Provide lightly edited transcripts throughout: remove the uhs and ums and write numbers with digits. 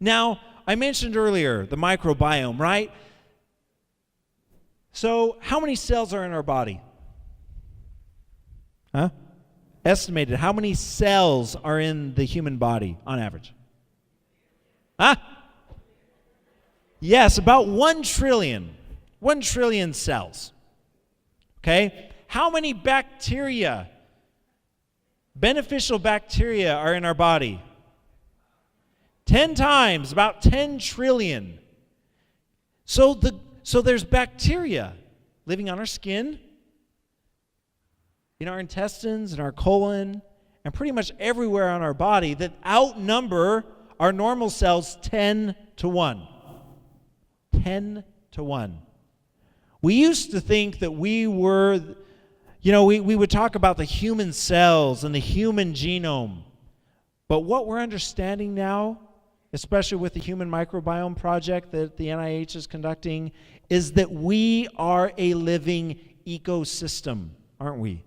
Now, I mentioned earlier the microbiome, right? So, how many cells are in our body? Huh? Estimated. How many cells are in the human body on average? Huh? Yes, about 1 trillion. 1 trillion cells. Okay? How many bacteria, beneficial bacteria, are in our body? 10 times, about 10 trillion. So there's bacteria living on our skin, in our intestines, in our colon, and pretty much everywhere on our body that outnumber our normal cells 10 to 1. 10 to 1. We used to think that we were, we would talk about the human cells and the human genome. But what we're understanding now, especially with the Human Microbiome Project that the NIH is conducting, is that we are a living ecosystem, aren't we?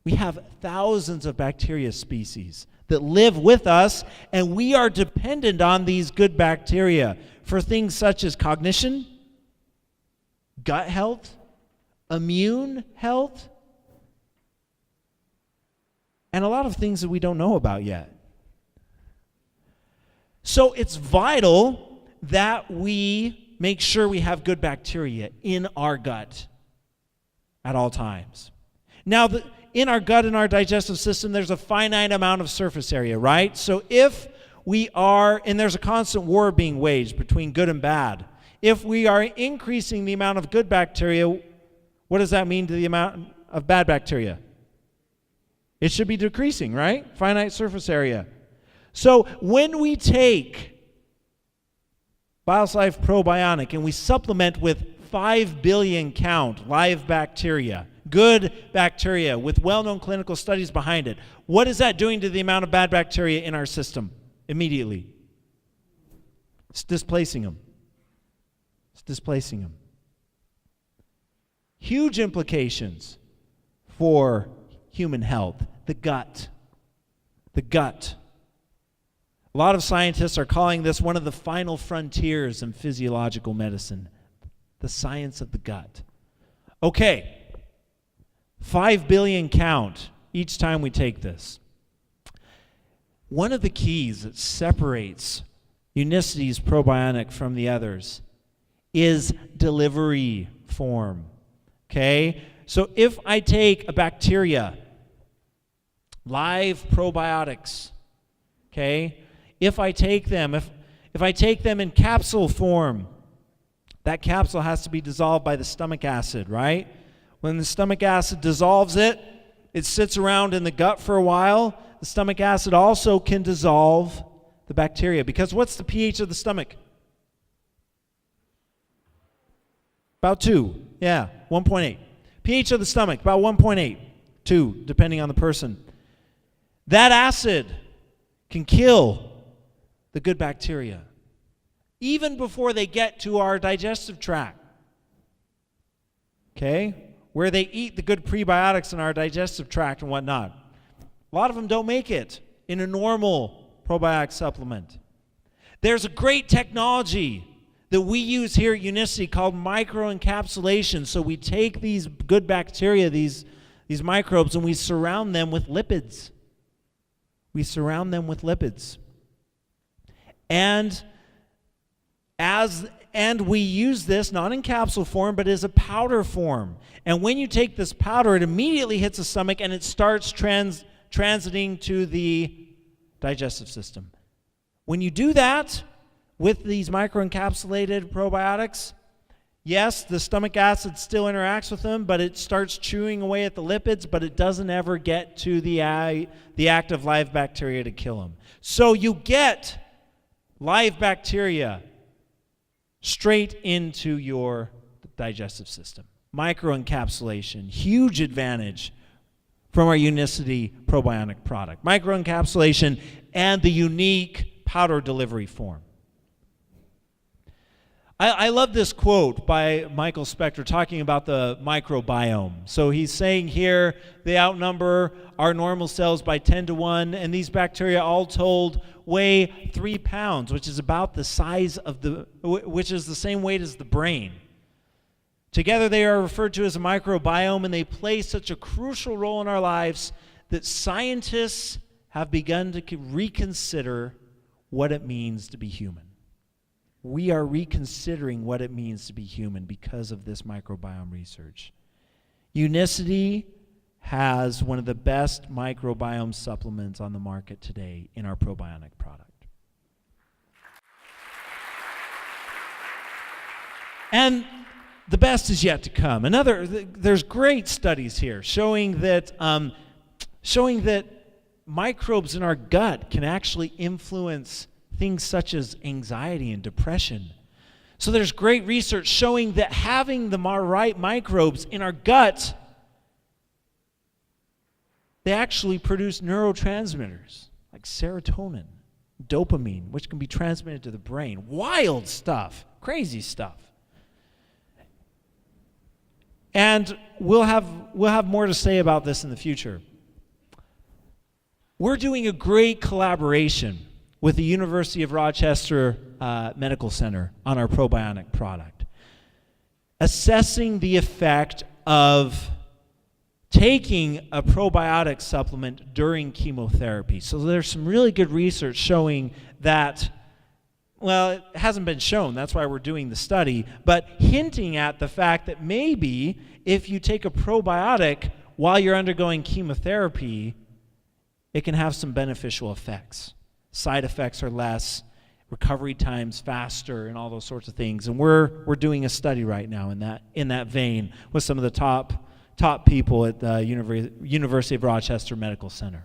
We have thousands of bacteria species that live with us, and we are dependent on these good bacteria for things such as cognition, gut health, immune health, and a lot of things that we don't know about yet. So it's vital that we make sure we have good bacteria in our gut at all times. Now, in our gut and our digestive system, there's a finite amount of surface area, right? So if we are, and there's a constant war being waged between good and bad, if we are increasing the amount of good bacteria, what does that mean to the amount of bad bacteria? It should be decreasing, right? Finite surface area. So when we take BioSlife Probionic and we supplement with 5 billion count live bacteria, good bacteria with well-known clinical studies behind it, what is that doing to the amount of bad bacteria in our system immediately? It's displacing them. It's displacing them. Huge implications for human health. The gut. The gut. A lot of scientists are calling this one of the final frontiers in physiological medicine. The science of the gut. Okay. 5 billion count each time we take this. One of the keys that separates Unicity's Probionic from the others is delivery form. Okay? So if I take a bacteria, live probiotics, okay? If I take them in capsule form, that capsule has to be dissolved by the stomach acid, right? When the stomach acid dissolves it, it sits around in the gut for a while. The stomach acid also can dissolve the bacteria. Because what's the pH of the stomach? About 2. Yeah, 1.8. pH of the stomach, about 1.8. 2, depending on the person. That acid can kill the good bacteria even before they get to our digestive tract. Okay? Where they eat the good prebiotics in our digestive tract and whatnot. A lot of them don't make it in a normal probiotic supplement. There's a great technology that we use here at Unicity called microencapsulation. So we take these good bacteria, these microbes, and we surround them with lipids. We surround them with lipids. And we use this not in capsule form, but as a powder form. And when you take this powder, it immediately hits the stomach and it starts transiting to the digestive system. When you do that with these microencapsulated probiotics, yes, the stomach acid still interacts with them, but it starts chewing away at the lipids, but it doesn't ever get to the active live bacteria to kill them. So you get live bacteria straight into your digestive system. Microencapsulation, huge advantage from our Unicity Probionic product. Microencapsulation and the unique powder delivery form. I love this quote by Michael Spector talking about the microbiome. So he's saying here they outnumber our normal cells by 10 to 1, and these bacteria all told weigh 3 pounds, which is about the size of which is the same weight as the brain. Together they are referred to as a microbiome, and they play such a crucial role in our lives that scientists have begun to reconsider what it means to be human. We are reconsidering what it means to be human because of this microbiome research. UNICITY has one of the best microbiome supplements on the market today in our PROBIONIC product. And the best is yet to come. There's great studies here showing that microbes in our gut can actually influence things such as anxiety and depression. So there's great research showing that having the right microbes in our gut, they actually produce neurotransmitters like serotonin, dopamine, which can be transmitted to the brain. Wild stuff, crazy stuff. And we'll have more to say about this in the future. We're doing a great collaboration with the University of Rochester Medical Center on our PROBIONIC product, assessing the effect of taking a probiotic supplement during chemotherapy. So there's some really good research showing that, well, it hasn't been shown, that's why we're doing the study, but hinting at the fact that maybe if you take a probiotic while you're undergoing chemotherapy, it can have some beneficial effects. Side effects are less, recovery times faster, and all those sorts of things. And we're doing a study right now in that vein with some of the top people at the University of Rochester Medical Center.